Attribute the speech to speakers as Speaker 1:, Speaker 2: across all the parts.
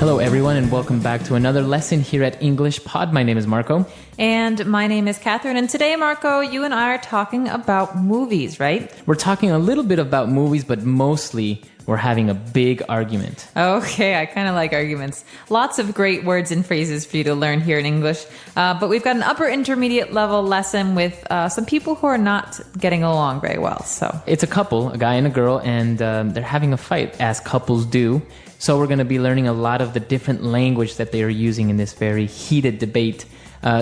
Speaker 1: Hello, everyone, and welcome back to another lesson here at English Pod. My name is Marco.
Speaker 2: And my name is Catherine. And today, Marco, you and I are talking about movies, right?
Speaker 1: We're talking a little bit about movies, but mostly we're having a big argument.
Speaker 2: Okay, I kind of like arguments. Lots of great words and phrases for you to learn here in English. But we've got an upper intermediate level lesson with some people who are not getting along very well. So
Speaker 1: it's a couple, a guy and a girl, and they're having a fight, as couples do. So we're going to be learning a lot of the different language that they are using in this very heated debate.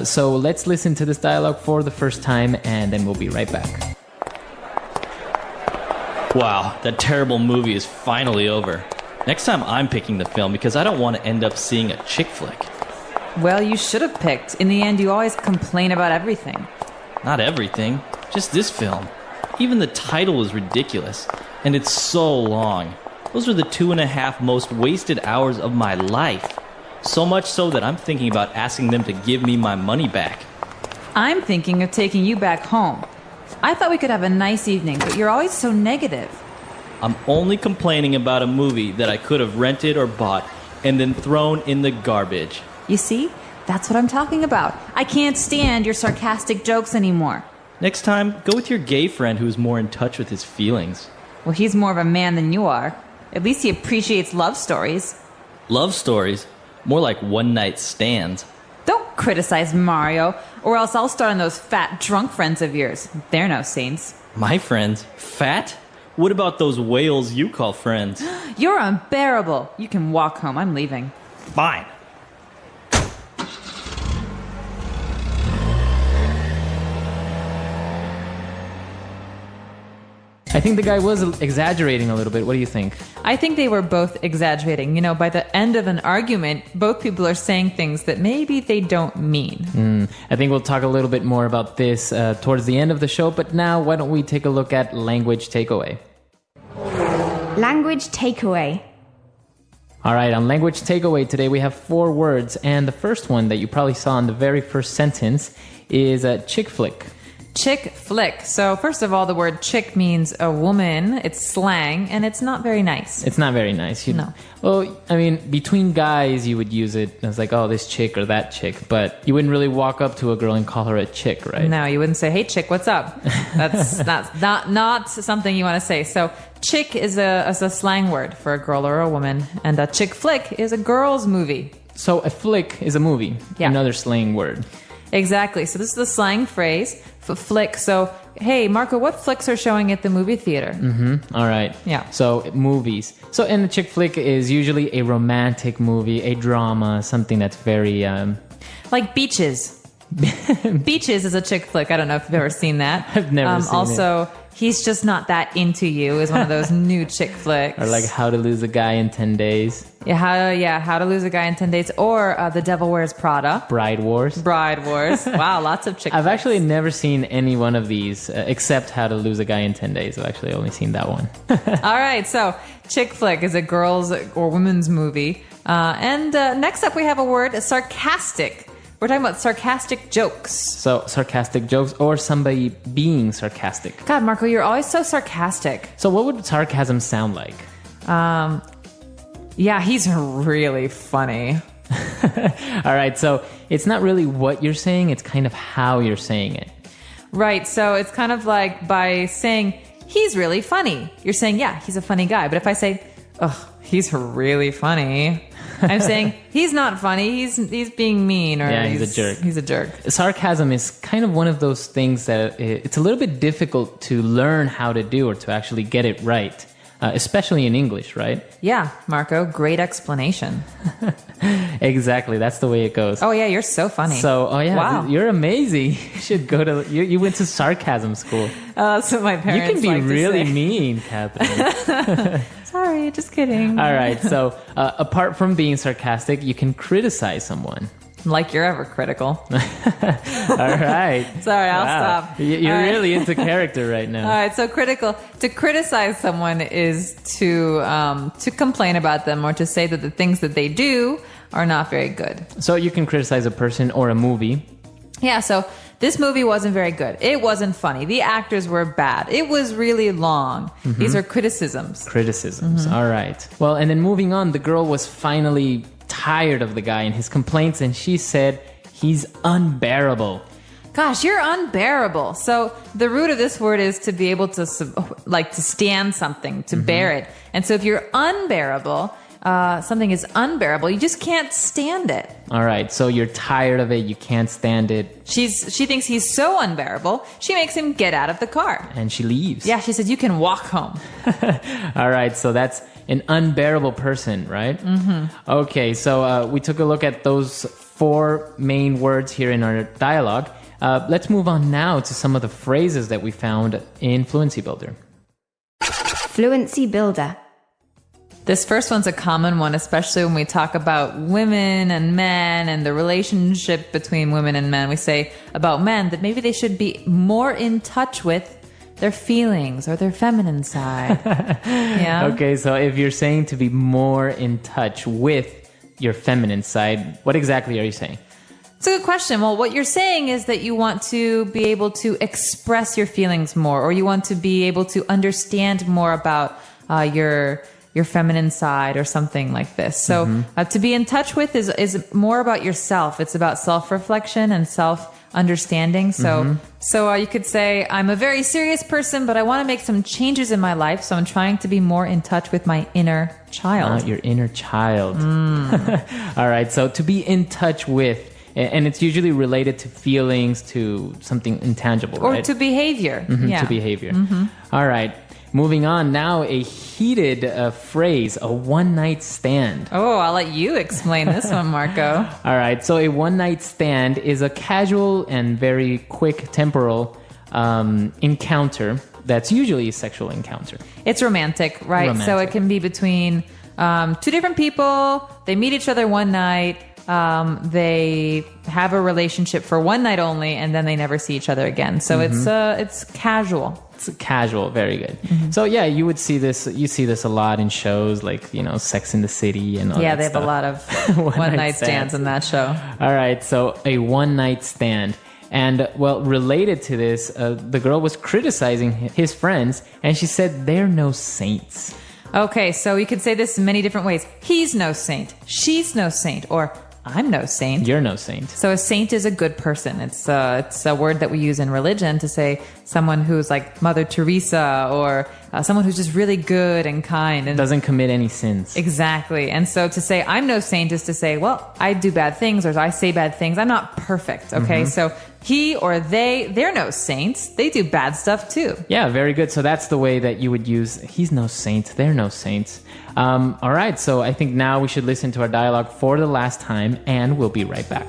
Speaker 1: So let's listen to this dialogue for the first time, and then we'll be right back.
Speaker 3: Wow, that terrible movie is finally over. Next time I'm picking the film because I don't want to end up seeing a chick flick.
Speaker 2: Well, you should have picked. In the end, you always complain about everything.
Speaker 3: Not everything, just this film. Even the title is ridiculous, and it's so long. Those are the 2.5 most wasted hours of my life. So much so that I'm thinking about asking them to give me my money back.
Speaker 2: I'm thinking of taking you back home. I thought we could have a nice evening, but you're always so negative.
Speaker 3: I'm only complaining about a movie that I could have rented or bought and then thrown in the garbage.
Speaker 2: You see? That's what I'm talking about. I can't stand your sarcastic jokes anymore.
Speaker 3: Next time, go with your gay friend who's more in touch with his feelings.
Speaker 2: Well, he's more of a man than you are. At least he appreciates love stories.
Speaker 3: Love stories? More like one-night stands.
Speaker 2: Don't criticize Mario, or else I'll start on those fat, drunk friends of yours. They're no saints.
Speaker 3: My friends? Fat? What about those whales you call friends?
Speaker 2: You're unbearable. You can walk home. I'm leaving.
Speaker 3: Fine.
Speaker 1: I think the guy was exaggerating a little bit. What do you think?
Speaker 2: I think they were both exaggerating. You know, by the end of an argument, both people are saying things that maybe they don't mean.
Speaker 1: I think we'll talk a little bit more about this towards the end of the show, but now why don't we take a look at language takeaway?
Speaker 4: Language takeaway.
Speaker 1: All right, on language takeaway today we have 4 words, and the first one that you probably saw in the very first sentence is chick flick.
Speaker 2: Chick flick. So first of all, the word chick means a woman. It's slang, and it's not very nice.
Speaker 1: It's not very nice.
Speaker 2: No.
Speaker 1: Well, I mean, between guys, you would use it as like, oh, this chick or that chick, but you wouldn't really walk up to a girl and call her a chick, right?
Speaker 2: No, you wouldn't say, hey, chick, what's up? That's not something you want to say. So chick is a slang word for a girl or a woman, and a chick flick is a girl's movie.
Speaker 1: So a flick is a movie,
Speaker 2: Yeah.
Speaker 1: Another slang word.
Speaker 2: Exactly. So this is the slang phrase for flick. So, hey, Marco, what flicks are showing at the movie theater?
Speaker 1: All right.
Speaker 2: Yeah.
Speaker 1: So movies. So, and a chick flick is usually a romantic movie, a drama, something that's very...
Speaker 2: Like Beaches. Beaches is a chick flick. I don't know if you've ever seen that.
Speaker 1: I've never seen
Speaker 2: also, He's Just Not That Into You is one of those new chick flicks.
Speaker 1: Or like How to Lose a Guy in 10 Days.
Speaker 2: How to Lose a Guy in 10 Days. Or The Devil Wears Prada.
Speaker 1: Bride Wars.
Speaker 2: Bride Wars. Wow, lots of chick flicks.
Speaker 1: I've actually never seen any one of these except How to Lose a Guy in 10 Days. I've actually only seen that one.
Speaker 2: All right, so chick flick is a girl's or women's movie. And next up we have a word, sarcastic. We're talking about sarcastic jokes.
Speaker 1: So sarcastic jokes or somebody being sarcastic.
Speaker 2: God, Marco, you're always so sarcastic.
Speaker 1: So what would sarcasm sound like?
Speaker 2: Yeah, he's really funny.
Speaker 1: All right, so it's not really what you're saying, it's kind of how you're saying it.
Speaker 2: Right, so it's kind of like by saying, he's really funny. You're saying, yeah, he's a funny guy. But if I say, oh, he's really funny, I'm saying, he's not funny, he's being mean. Or
Speaker 1: yeah, he's a jerk.
Speaker 2: He's a jerk.
Speaker 1: Sarcasm is kind of one of those things that it's a little bit difficult to learn how to do or to actually get it right. Especially in English, right?
Speaker 2: Yeah, Marco, great explanation.
Speaker 1: Exactly, that's the way it goes.
Speaker 2: Oh yeah, you're so funny.
Speaker 1: So,
Speaker 2: wow.
Speaker 1: You're amazing. You should go to, you went to sarcasm school.
Speaker 2: So my parents
Speaker 1: You can be
Speaker 2: like
Speaker 1: really
Speaker 2: to say.
Speaker 1: mean, Catherine.
Speaker 2: Sorry, just kidding.
Speaker 1: All right, so apart from being sarcastic, you can criticize someone.
Speaker 2: Like you're ever critical.
Speaker 1: All right.
Speaker 2: Sorry, I'll stop.
Speaker 1: You're
Speaker 2: All right.
Speaker 1: really into character right now.
Speaker 2: All right, so critical. To criticize someone is to complain about them or to say that the things that they do are not very good.
Speaker 1: So you can criticize a person or a movie.
Speaker 2: Yeah, so this movie wasn't very good. It wasn't funny. The actors were bad. It was really long. Mm-hmm. These are criticisms.
Speaker 1: Criticisms. Mm-hmm. All right. Well, and then moving on, the girl was finally tired of the guy and his complaints, and she said he's unbearable.
Speaker 2: Gosh, you're unbearable. So the root of this word is to be able to to stand something, to bear it. And so if you're unbearable, something is unbearable, you just can't stand it.
Speaker 1: All right, so you're tired of it, you can't stand it.
Speaker 2: She thinks he's so unbearable, she makes him get out of the car.
Speaker 1: And she leaves.
Speaker 2: Yeah, she says, you can walk home.
Speaker 1: All right, so that's an unbearable person, right? Okay, so we took a look at those 4 main words here in our dialogue. Let's move on now to some of the phrases that we found in Fluency Builder.
Speaker 4: Fluency Builder.
Speaker 2: This first one's a common one, especially when we talk about women and men and the relationship between women and men. We say about men that maybe they should be more in touch with their feelings or their feminine side. Yeah.
Speaker 1: Okay, so if you're saying to be more in touch with your feminine side, what exactly are you saying?
Speaker 2: It's a good question. Well, what you're saying is that you want to be able to express your feelings more, or you want to be able to understand more about your feminine side or something like this. So to be in touch with is more about yourself. It's about self-reflection and self-understanding. So you could say, I'm a very serious person, but I want to make some changes in my life. So I'm trying to be more in touch with my inner child.
Speaker 1: Your inner child. All right, so to be in touch with, and it's usually related to feelings, to something intangible,
Speaker 2: or
Speaker 1: right?
Speaker 2: to behavior.
Speaker 1: To behavior. All right. Moving on now, a heated phrase, a one-night stand.
Speaker 2: Oh, I'll let you explain this one, Marco.
Speaker 1: All right, so a one-night stand is a casual and very quick temporal encounter that's usually a sexual encounter.
Speaker 2: It's romantic, right?
Speaker 1: Romantic.
Speaker 2: So it can be between 2 different people. They meet each other one night. They have a relationship for one night only, and then they never see each other again. So it's casual.
Speaker 1: It's casual, very good. So yeah, you see this a lot in shows like, Sex in the City and all
Speaker 2: Yeah,
Speaker 1: that
Speaker 2: they have
Speaker 1: stuff.
Speaker 2: a lot of one night stands in that show.
Speaker 1: All right, so a one night stand. And well, related to this, the girl was criticizing his friends, and she said they're no saints.
Speaker 2: Okay, so you could say this in many different ways. He's no saint. She's no saint. Or I'm no saint.
Speaker 1: You're no saint.
Speaker 2: So a saint is a good person. It's a word that we use in religion to say someone who's like Mother Teresa, or someone who's just really good and kind and
Speaker 1: doesn't commit any sins.
Speaker 2: Exactly. And so to say I'm no saint is to say, well, I do bad things, or I say bad things. I'm not perfect. Okay. So he or they're no saints. They do bad stuff too.
Speaker 1: Yeah, very good. So that's the way that you would use he's no saint, they're no saints. All right, so I think now we should listen to our dialogue for the last time, and we'll be right back.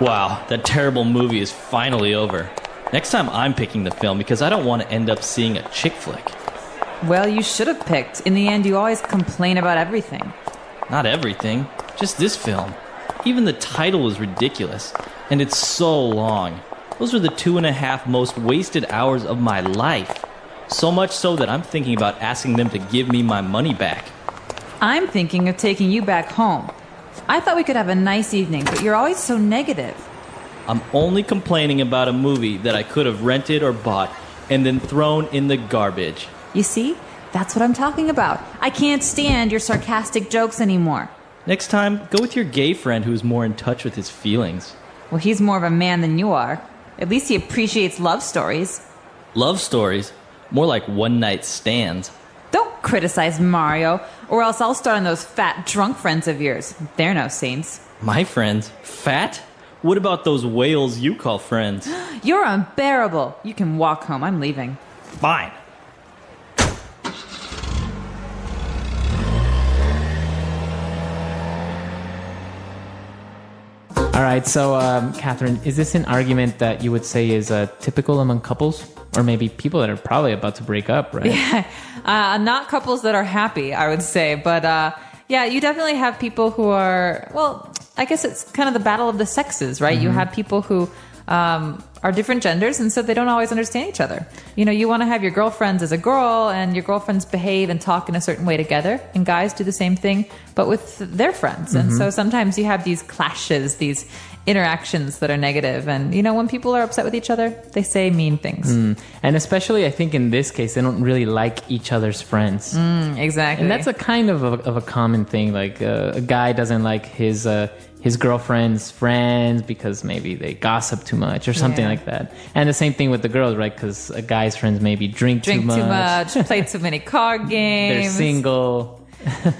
Speaker 3: Wow, that terrible movie is finally over. Next time I'm picking the film because I don't want to end up seeing a chick flick.
Speaker 2: Well, you should have picked. In the end, you always complain about everything.
Speaker 3: Not everything, just this film. Even the title is ridiculous, and it's so long. Those are the 2.5 most wasted hours of my life. So much so that I'm thinking about asking them to give me my money back.
Speaker 2: I'm thinking of taking you back home. I thought we could have a nice evening, but you're always so negative.
Speaker 3: I'm only complaining about a movie that I could have rented or bought and then thrown in the garbage.
Speaker 2: You see? That's what I'm talking about. I can't stand your sarcastic jokes anymore.
Speaker 3: Next time, go with your gay friend who's more in touch with his feelings.
Speaker 2: Well, he's more of a man than you are. At least he appreciates love stories.
Speaker 3: Love stories? More like one-night stands.
Speaker 2: Don't criticize Mario, or else I'll start on those fat drunk friends of yours. They're no saints.
Speaker 3: My friends? Fat? What about those whales you call friends?
Speaker 2: You're unbearable. You can walk home. I'm leaving.
Speaker 3: Fine.
Speaker 1: All right, so Catherine, is this an argument that you would say is typical among couples? Or maybe people that are probably about to break up, right?
Speaker 2: Yeah, not couples that are happy, I would say. But yeah, you definitely have people who are, well, I guess it's kind of the battle of the sexes, right? You have people who are different genders, and so they don't always understand each other. You want to have your girlfriends as a girl, and your girlfriends behave and talk in a certain way together, and guys do the same thing, but with their friends. And so sometimes you have these clashes, these interactions that are negative. And, when people are upset with each other, they say mean things.
Speaker 1: And especially, I think in this case, they don't really like each other's friends.
Speaker 2: Exactly.
Speaker 1: And that's a kind of a common thing. Like a guy doesn't like his girlfriend's friends because maybe they gossip too much or something like that. And the same thing with the girls, right? Because a guy's friends maybe drink too much,
Speaker 2: play too many card games.
Speaker 1: They're single.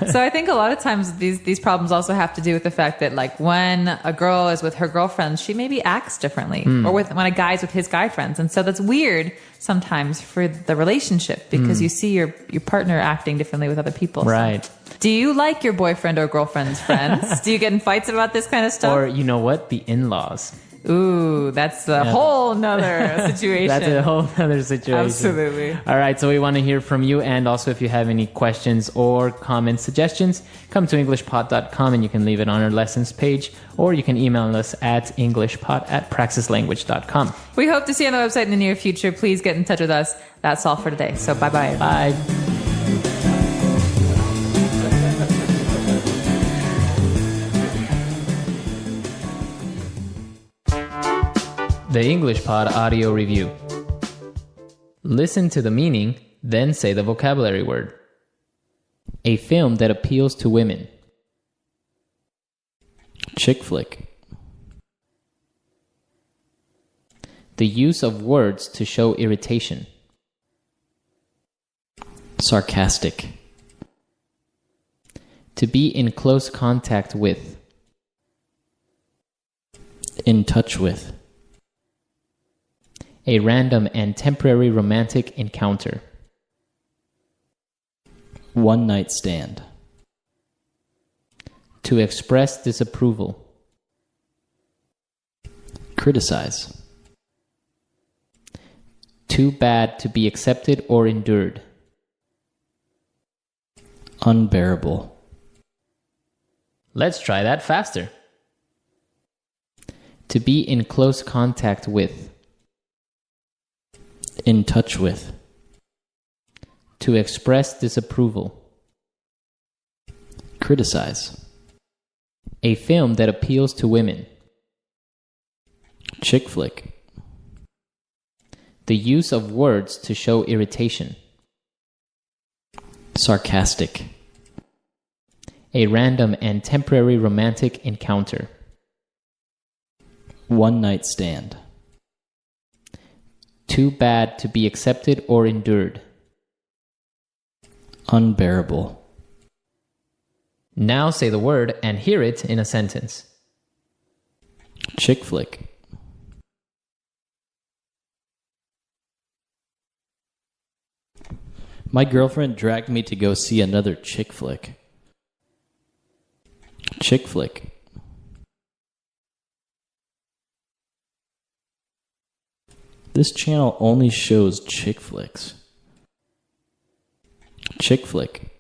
Speaker 2: So I think a lot of times these problems also have to do with the fact that, like, when a girl is with her girlfriends, she maybe acts differently, or when a guy's with his guy friends, and so that's weird sometimes for the relationship because you see your partner acting differently with other people.
Speaker 1: Right.
Speaker 2: So, do you like your boyfriend or girlfriend's friends? Do you get in fights about this kind of stuff?
Speaker 1: Or you know what? The in-laws.
Speaker 2: Ooh, that's a whole nother situation.
Speaker 1: That's a whole other situation.
Speaker 2: Absolutely.
Speaker 1: All right, so we want to hear from you, and also if you have any questions or comments, suggestions, come to englishpod.com and you can leave it on our lessons page, or you can email us at englishpod@praxislanguage.com.
Speaker 2: We hope to see you on the website in the near future. Please get in touch with us. That's all for today. So bye-bye.
Speaker 1: Bye. The English Pod Audio Review. Listen to the meaning, then say the vocabulary word. A film that appeals to women. Chick flick. The use of words to show irritation. Sarcastic. To be in close contact with. In touch with. A random and temporary romantic encounter. One night stand. To express disapproval. Criticize. Too bad to be accepted or endured. Unbearable. Let's try that faster. To be in close contact with. In touch with. To express disapproval. Criticize. A film that appeals to women. Chick flick. The use of words to show irritation. Sarcastic. A random and temporary romantic encounter. One night stand. Too bad to be accepted or endured. Unbearable. Now say the word and hear it in a sentence. Chick flick.
Speaker 3: My girlfriend dragged me to go see another chick flick.
Speaker 1: Chick flick.
Speaker 3: This channel only shows chick flicks.
Speaker 1: Chick flick.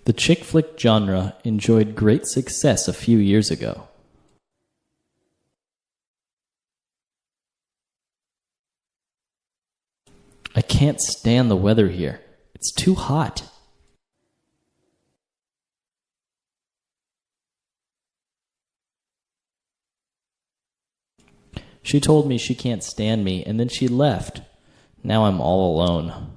Speaker 3: The chick flick genre enjoyed great success a few years ago. I can't stand the weather here. It's too hot. She told me she can't stand me, and then she left. Now I'm all alone.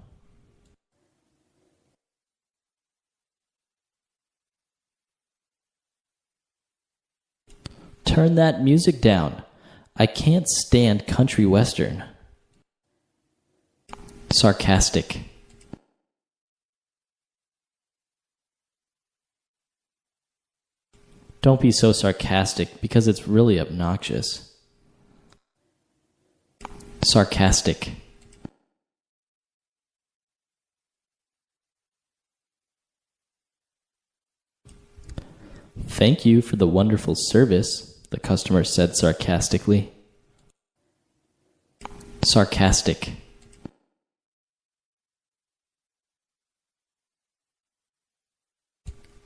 Speaker 3: Turn that music down. I can't stand country western. Sarcastic. Don't be so sarcastic because it's really obnoxious. Sarcastic. Thank you for the wonderful service, the customer said sarcastically. Sarcastic.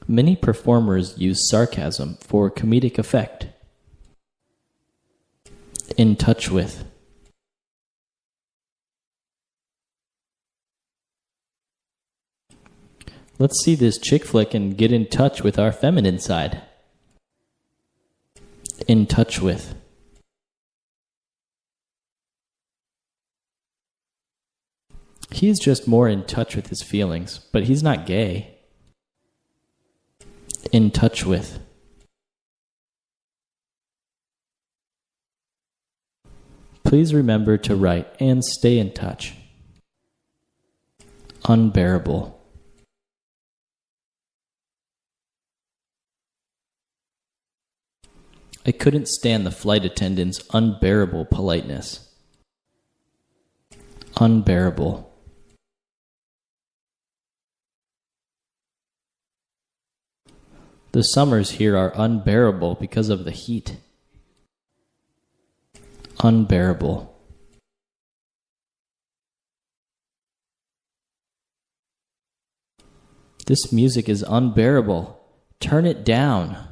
Speaker 3: Many performers use sarcasm for comedic effect. In touch with. Let's see this chick flick and get in touch with our feminine side. In touch with. He is just more in touch with his feelings, but he's not gay. In touch with. Please remember to write and stay in touch. Unbearable. I couldn't stand the flight attendant's unbearable politeness. Unbearable. The summers here are unbearable because of the heat. Unbearable. This music is unbearable. Turn it down.